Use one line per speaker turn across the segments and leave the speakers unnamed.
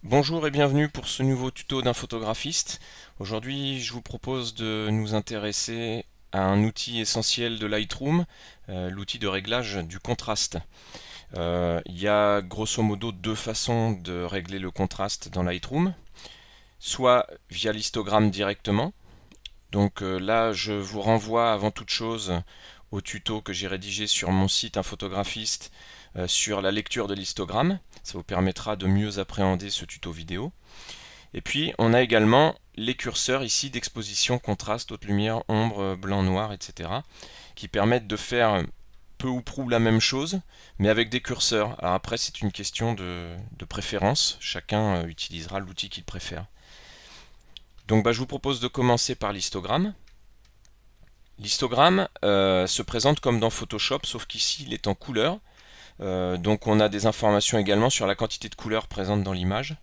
Bonjour et bienvenue pour ce nouveau tuto d'un photographiste. Aujourd'hui, je vous propose de nous intéresser à un outil essentiel de Lightroom, l'outil de réglage du contraste. Il y a grosso modo deux façons de régler le contraste dans Lightroom, soit via l'histogramme directement. Donc là, je vous renvoie avant toute chose au tuto que j'ai rédigé sur mon site Un photographiste sur la lecture de l'histogramme. Ça vous permettra de mieux appréhender ce tuto vidéo. Et puis on a également les curseurs ici d'exposition, contraste, haute lumière, ombre, blanc, noir, etc. qui permettent de faire peu ou prou la même chose, mais avec des curseurs. Alors après c'est une question de préférence, chacun utilisera l'outil qu'il préfère. Donc je vous propose de commencer par l'histogramme. L'histogramme se présente comme dans Photoshop, sauf qu'ici il est en couleur. Donc on a des informations également sur la quantité de couleurs présente dans l'image.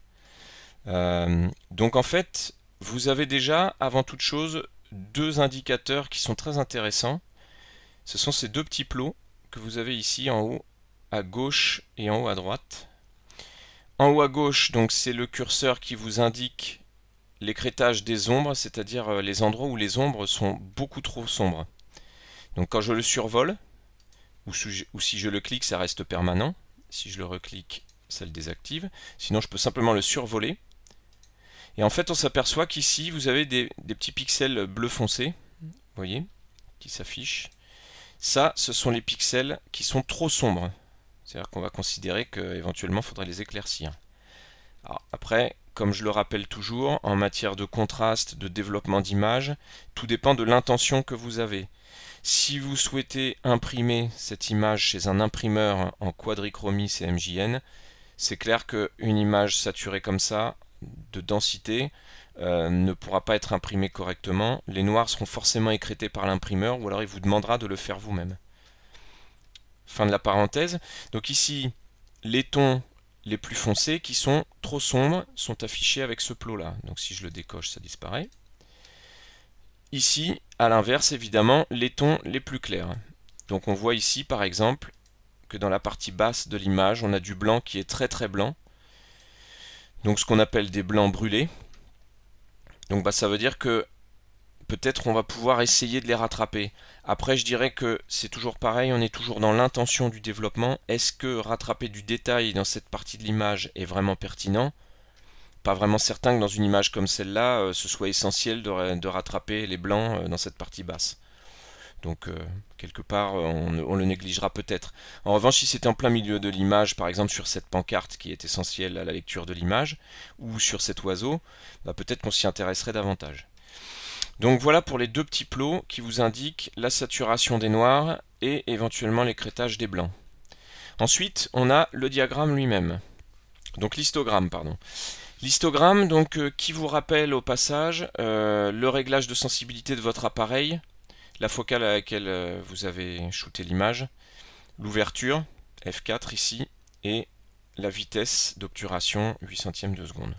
Donc en fait, vous avez déjà, avant toute chose, deux indicateurs qui sont très intéressants. Ce sont ces deux petits plots que vous avez ici en haut à gauche et en haut à droite. En haut à gauche, donc c'est le curseur qui vous indique l'écrêtage des ombres, c'est-à-dire les endroits où les ombres sont beaucoup trop sombres. Donc quand je le survole, ou si je le clique, ça reste permanent. Si je le reclique, ça le désactive. Sinon, je peux simplement le survoler. Et en fait, on s'aperçoit qu'ici, vous avez des petits pixels bleu foncé, vous voyez, qui s'affichent. Ça, ce sont les pixels qui sont trop sombres. C'est-à-dire qu'on va considérer qu'éventuellement, il faudrait les éclaircir. Alors, après, comme je le rappelle toujours, en matière de contraste, de développement d'image, tout dépend de l'intention que vous avez. Si vous souhaitez imprimer cette image chez un imprimeur en quadrichromie CMJN, c'est clair qu'une image saturée comme ça, de densité, ne pourra pas être imprimée correctement. Les noirs seront forcément écrêtés par l'imprimeur, ou alors il vous demandera de le faire vous-même. Fin de la parenthèse. Donc ici, les tons les plus foncés qui sont trop sombres sont affichés avec ce plot-là. Donc si je le décoche, ça disparaît. Ici, à l'inverse, évidemment, les tons les plus clairs. Donc on voit ici, par exemple, que dans la partie basse de l'image, on a du blanc qui est très très blanc. Donc ce qu'on appelle des blancs brûlés. Donc ça veut dire que peut-être on va pouvoir essayer de les rattraper. Après, je dirais que c'est toujours pareil, on est toujours dans l'intention du développement. Est-ce que rattraper du détail dans cette partie de l'image est vraiment pertinent? Pas vraiment certain que dans une image comme celle-là, ce soit essentiel de rattraper les blancs dans cette partie basse. Donc quelque part, on le négligera peut-être. En revanche, si c'était en plein milieu de l'image, par exemple sur cette pancarte qui est essentielle à la lecture de l'image, ou sur cet oiseau, peut-être qu'on s'y intéresserait davantage. Donc voilà pour les deux petits plots qui vous indiquent la saturation des noirs et éventuellement l'écrêtage des blancs. Ensuite, on a le diagramme lui-même. Donc l'histogramme, pardon. L'histogramme, donc, qui vous rappelle au passage le réglage de sensibilité de votre appareil, la focale à laquelle vous avez shooté l'image, l'ouverture, F4 ici, et la vitesse d'obturation, 8 centièmes de seconde.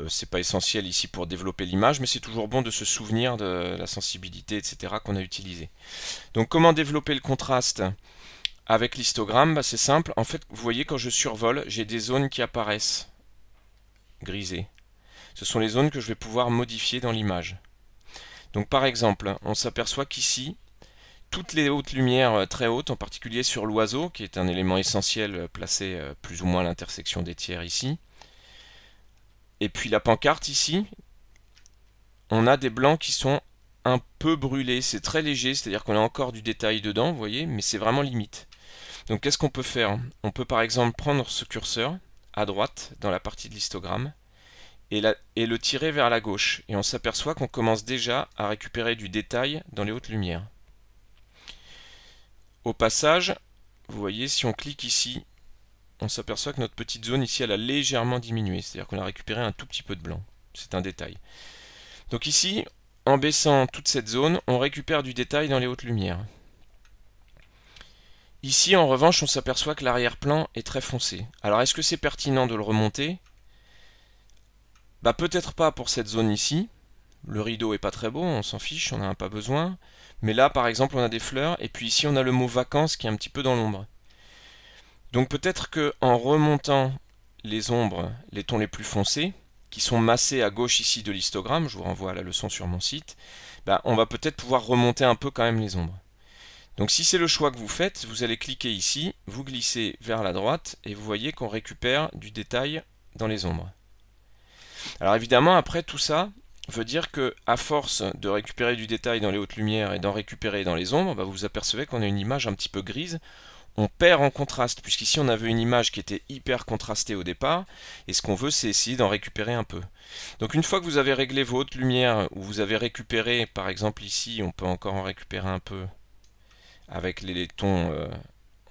C'est pas essentiel ici pour développer l'image, mais c'est toujours bon de se souvenir de la sensibilité, etc. qu'on a utilisé. Donc comment développer le contraste avec l'histogramme? C'est simple, en fait, vous voyez quand je survole, j'ai des zones qui apparaissent grisées. Ce sont les zones que je vais pouvoir modifier dans l'image. Donc par exemple, on s'aperçoit qu'ici, toutes les hautes lumières très hautes, en particulier sur l'oiseau, qui est un élément essentiel placé plus ou moins à l'intersection des tiers ici, et puis la pancarte ici, on a des blancs qui sont un peu brûlés, c'est très léger, c'est-à-dire qu'on a encore du détail dedans, vous voyez, mais c'est vraiment limite. Donc qu'est-ce qu'on peut faire? On peut par exemple prendre ce curseur à droite dans la partie de l'histogramme et le tirer vers la gauche, et on s'aperçoit qu'on commence déjà à récupérer du détail dans les hautes lumières. Au passage, vous voyez, si on clique ici, on s'aperçoit que notre petite zone ici, elle a légèrement diminué, c'est-à-dire qu'on a récupéré un tout petit peu de blanc. C'est un détail. Donc ici, en baissant toute cette zone, on récupère du détail dans les hautes lumières. Ici, en revanche, on s'aperçoit que l'arrière-plan est très foncé. Alors, est-ce que c'est pertinent de le remonter? Peut-être pas pour cette zone ici. Le rideau est pas très beau, on s'en fiche, on n'en a pas besoin. Mais là, par exemple, on a des fleurs, et puis ici, on a le mot vacances qui est un petit peu dans l'ombre. Donc peut-être qu'en remontant les ombres, les tons les plus foncés, qui sont massés à gauche ici de l'histogramme, je vous renvoie à la leçon sur mon site, on va peut-être pouvoir remonter un peu quand même les ombres. Donc si c'est le choix que vous faites, vous allez cliquer ici, vous glissez vers la droite et vous voyez qu'on récupère du détail dans les ombres. Alors évidemment, après tout ça veut dire que à force de récupérer du détail dans les hautes lumières et d'en récupérer dans les ombres, vous vous apercevez qu'on a une image un petit peu grise. On perd en contraste, puisqu'ici on avait une image qui était hyper contrastée au départ, et ce qu'on veut c'est essayer d'en récupérer un peu. Donc une fois que vous avez réglé vos hautes lumières, ou vous avez récupéré, par exemple ici, on peut encore en récupérer un peu, avec les tons,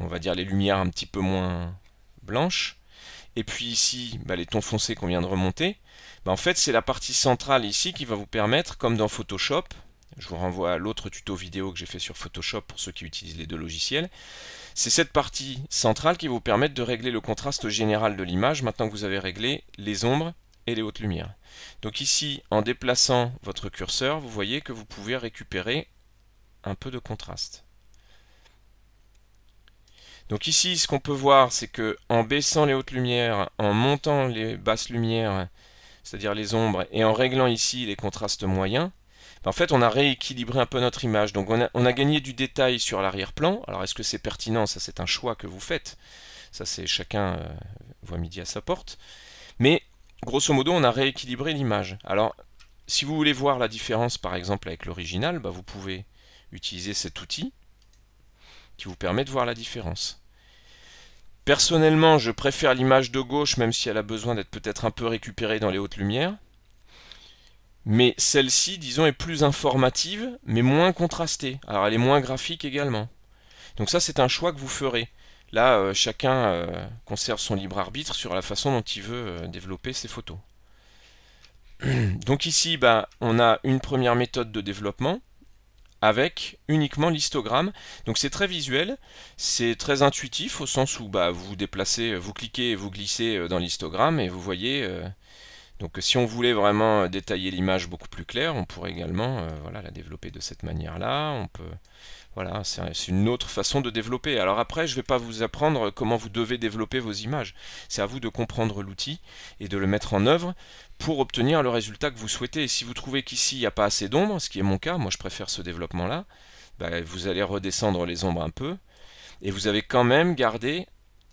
on va dire les lumières un petit peu moins blanches, et puis ici, les tons foncés qu'on vient de remonter, en fait c'est la partie centrale ici qui va vous permettre, comme dans Photoshop, je vous renvoie à l'autre tuto vidéo que j'ai fait sur Photoshop pour ceux qui utilisent les deux logiciels, c'est cette partie centrale qui va vous permettre de régler le contraste général de l'image maintenant que vous avez réglé les ombres et les hautes lumières. Donc ici, en déplaçant votre curseur, vous voyez que vous pouvez récupérer un peu de contraste. Donc ici, ce qu'on peut voir, c'est que en baissant les hautes lumières, en montant les basses lumières, c'est-à-dire les ombres, et en réglant ici les contrastes moyens, en fait, on a rééquilibré un peu notre image. Donc on a gagné du détail sur l'arrière-plan. Alors est-ce que c'est pertinent? Ça, c'est un choix que vous faites. Ça, c'est chacun voit midi à sa porte. Mais grosso modo, on a rééquilibré l'image. Alors, si vous voulez voir la différence, par exemple, avec l'original, vous pouvez utiliser cet outil qui vous permet de voir la différence. Personnellement, je préfère l'image de gauche, même si elle a besoin d'être peut-être un peu récupérée dans les hautes lumières. Mais celle-ci, disons, est plus informative, mais moins contrastée. Alors elle est moins graphique également. Donc ça, c'est un choix que vous ferez. Là, chacun conserve son libre arbitre sur la façon dont il veut développer ses photos. Donc ici, on a une première méthode de développement avec uniquement l'histogramme. Donc c'est très visuel, c'est très intuitif au sens où vous déplacez, vous cliquez et vous glissez dans l'histogramme et vous voyez. Donc si on voulait vraiment détailler l'image beaucoup plus claire, on pourrait également la développer de cette manière-là. On peut, voilà, c'est une autre façon de développer. Alors après, je ne vais pas vous apprendre comment vous devez développer vos images. C'est à vous de comprendre l'outil et de le mettre en œuvre pour obtenir le résultat que vous souhaitez. Et si vous trouvez qu'ici, il n'y a pas assez d'ombre, ce qui est mon cas, moi je préfère ce développement-là, vous allez redescendre les ombres un peu et vous avez quand même gardé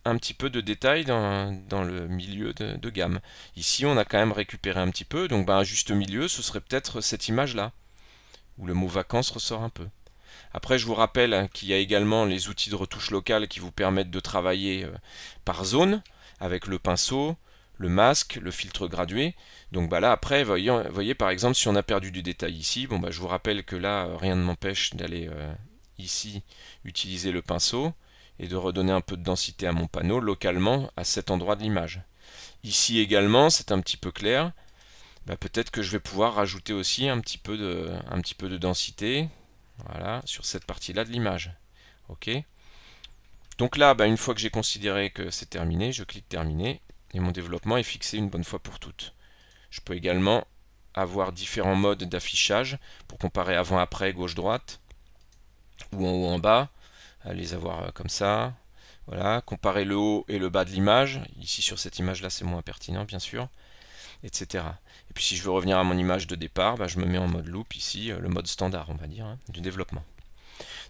un petit peu de détail dans le milieu de gamme. Ici, on a quand même récupéré un petit peu, donc un juste milieu, ce serait peut-être cette image-là, où le mot vacances ressort un peu. Après, je vous rappelle qu'il y a également les outils de retouche locale qui vous permettent de travailler par zone, avec le pinceau, le masque, le filtre gradué. Donc là, après, voyez par exemple, si on a perdu du détail ici, je vous rappelle que là, rien ne m'empêche d'aller ici utiliser le pinceau, et de redonner un peu de densité à mon panneau localement à cet endroit de l'image. Ici également, c'est un petit peu clair. Peut-être que je vais pouvoir rajouter aussi un petit peu de densité, voilà, sur cette partie-là de l'image. Ok. Donc là, une fois que j'ai considéré que c'est terminé, je clique terminer et mon développement est fixé une bonne fois pour toutes. Je peux également avoir différents modes d'affichage pour comparer avant-après, gauche-droite, ou en haut en bas. Les avoir comme ça, voilà, comparer le haut et le bas de l'image, ici sur cette image là c'est moins pertinent bien sûr, etc. Et puis si je veux revenir à mon image de départ, je me mets en mode loop ici, le mode standard on va dire, du développement.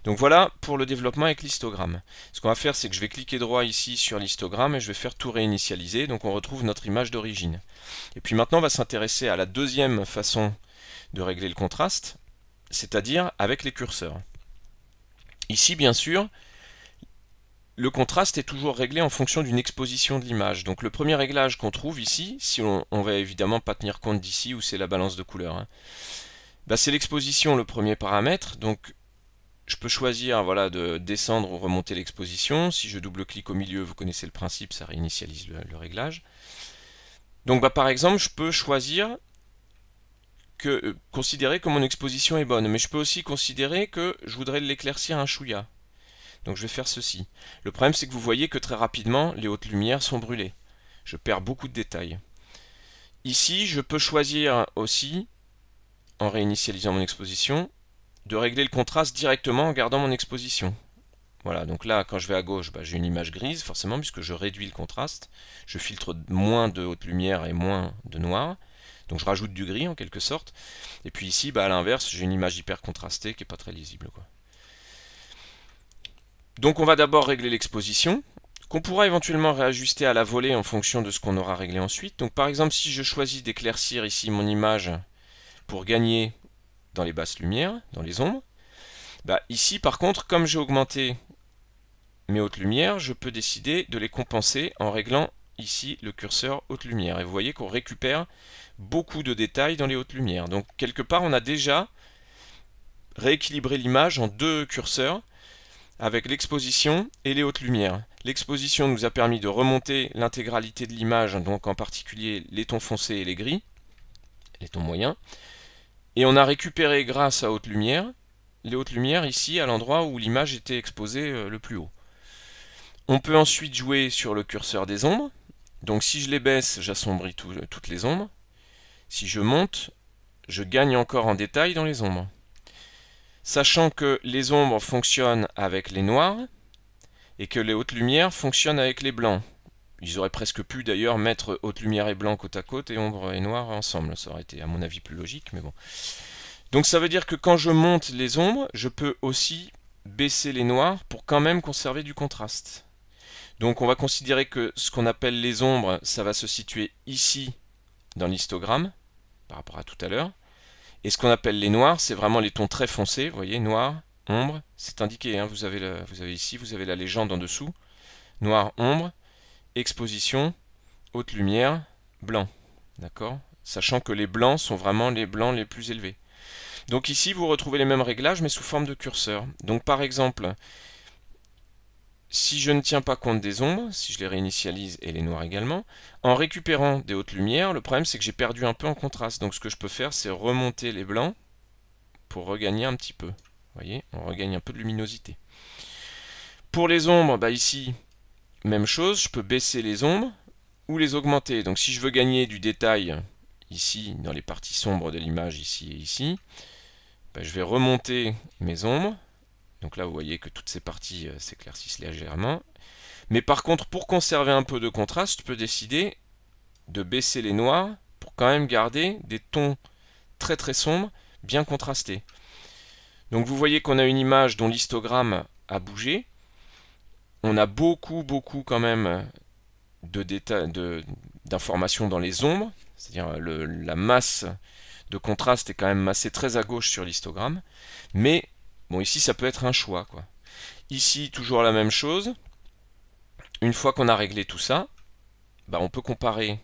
Donc voilà pour le développement avec l'histogramme. Ce qu'on va faire, c'est que je vais cliquer droit ici sur l'histogramme et je vais faire tout réinitialiser, donc on retrouve notre image d'origine. Et puis maintenant on va s'intéresser à la deuxième façon de régler le contraste, c'est-à-dire avec les curseurs. Ici, bien sûr, le contraste est toujours réglé en fonction d'une exposition de l'image. Donc le premier réglage qu'on trouve ici, si on va évidemment pas tenir compte d'ici où c'est la balance de couleur, c'est l'exposition, le premier paramètre. Donc je peux choisir de descendre ou remonter l'exposition. Si je double-clique au milieu, vous connaissez le principe, ça réinitialise le réglage. Donc par exemple, je peux choisir considérer que mon exposition est bonne, mais je peux aussi considérer que je voudrais l'éclaircir un chouïa. Donc je vais faire ceci. Le problème, c'est que vous voyez que très rapidement, les hautes lumières sont brûlées. Je perds beaucoup de détails. Ici, je peux choisir aussi, en réinitialisant mon exposition, de régler le contraste directement en gardant mon exposition. Voilà, donc là, quand je vais à gauche, bah, j'ai une image grise, forcément, puisque je réduis le contraste. Je filtre moins de haute lumière et moins de noir. Donc je rajoute du gris, en quelque sorte. Et puis ici, bah, à l'inverse, j'ai une image hyper contrastée qui n'est pas très lisible, quoi. Donc on va d'abord régler l'exposition, qu'on pourra éventuellement réajuster à la volée en fonction de ce qu'on aura réglé ensuite. Donc par exemple, si je choisis d'éclaircir ici mon image pour gagner dans les basses lumières, dans les ombres, bah, ici par contre, comme j'ai augmenté mes hautes lumières, je peux décider de les compenser en réglant ici le curseur haute lumière. Et vous voyez qu'on récupère beaucoup de détails dans les hautes lumières. Donc quelque part, on a déjà rééquilibré l'image en deux curseurs avec l'exposition et les hautes lumières. L'exposition nous a permis de remonter l'intégralité de l'image, donc en particulier les tons foncés et les gris, les tons moyens. Et on a récupéré grâce à haute lumière, les hautes lumières ici à l'endroit où l'image était exposée le plus haut. On peut ensuite jouer sur le curseur des ombres. Donc si je les baisse, j'assombris toutes les ombres. Si je monte, je gagne encore en détail dans les ombres. Sachant que les ombres fonctionnent avec les noirs et que les hautes lumières fonctionnent avec les blancs. Ils auraient presque pu d'ailleurs mettre haute lumière et blanc côte à côte et ombre et noir ensemble. Ça aurait été à mon avis plus logique, mais bon. Donc ça veut dire que quand je monte les ombres, je peux aussi baisser les noirs pour quand même conserver du contraste. Donc on va considérer que ce qu'on appelle les ombres, ça va se situer ici dans l'histogramme, par rapport à tout à l'heure. Et ce qu'on appelle les noirs, c'est vraiment les tons très foncés, vous voyez, noir, ombre, c'est indiqué, hein, vous avez ici, vous avez la légende en dessous, noir, ombre, exposition, haute lumière, blanc, d'accord? Sachant que les blancs sont vraiment les blancs les plus élevés. Donc ici, vous retrouvez les mêmes réglages, mais sous forme de curseur. Donc par exemple, si je ne tiens pas compte des ombres, si je les réinitialise et les noirs également, en récupérant des hautes lumières, le problème c'est que j'ai perdu un peu en contraste. Donc ce que je peux faire, c'est remonter les blancs pour regagner un petit peu. Vous voyez, on regagne un peu de luminosité. Pour les ombres, bah ici, même chose, je peux baisser les ombres ou les augmenter. Donc si je veux gagner du détail ici, dans les parties sombres de l'image, ici et ici, bah, je vais remonter mes ombres. Donc là, vous voyez que toutes ces parties s'éclaircissent légèrement. Mais par contre, pour conserver un peu de contraste, je peux décider de baisser les noirs pour quand même garder des tons très très sombres, bien contrastés. Donc vous voyez qu'on a une image dont l'histogramme a bougé. On a beaucoup quand même d'informations dans les ombres, c'est-à-dire la masse de contraste est quand même massée très à gauche sur l'histogramme. Mais bon, ici, ça peut être un choix, quoi. Ici, toujours la même chose. Une fois qu'on a réglé tout ça, bah, on peut comparer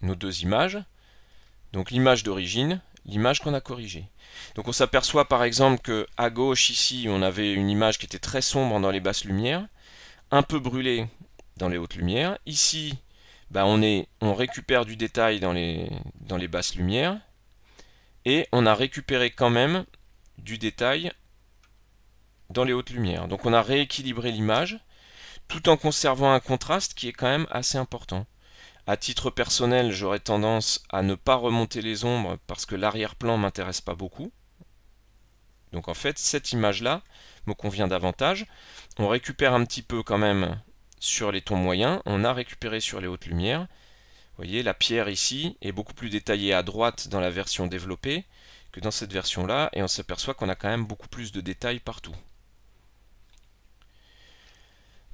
nos deux images. Donc l'image d'origine, l'image qu'on a corrigée. Donc on s'aperçoit par exemple qu'à gauche, ici, on avait une image qui était très sombre dans les basses lumières, un peu brûlée dans les hautes lumières. Ici, bah, on récupère du détail dans les basses lumières. Et on a récupéré quand même du détail dans les hautes lumières. Donc on a rééquilibré l'image tout en conservant un contraste qui est quand même assez important. À titre personnel, j'aurais tendance à ne pas remonter les ombres parce que l'arrière-plan ne m'intéresse pas beaucoup. Donc en fait, cette image-là me convient davantage. On récupère un petit peu quand même sur les tons moyens, on a récupéré sur les hautes lumières. Vous voyez, la pierre ici est beaucoup plus détaillée à droite dans la version développée que dans cette version-là, et on s'aperçoit qu'on a quand même beaucoup plus de détails partout.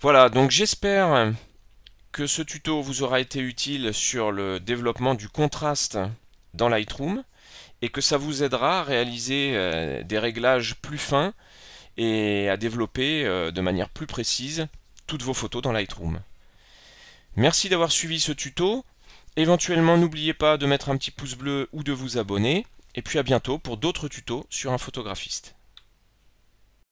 Voilà, donc j'espère que ce tuto vous aura été utile sur le développement du contraste dans Lightroom et que ça vous aidera à réaliser des réglages plus fins et à développer de manière plus précise toutes vos photos dans Lightroom. Merci d'avoir suivi ce tuto. Éventuellement, n'oubliez pas de mettre un petit pouce bleu ou de vous abonner. Et puis à bientôt pour d'autres tutos sur un photographiste.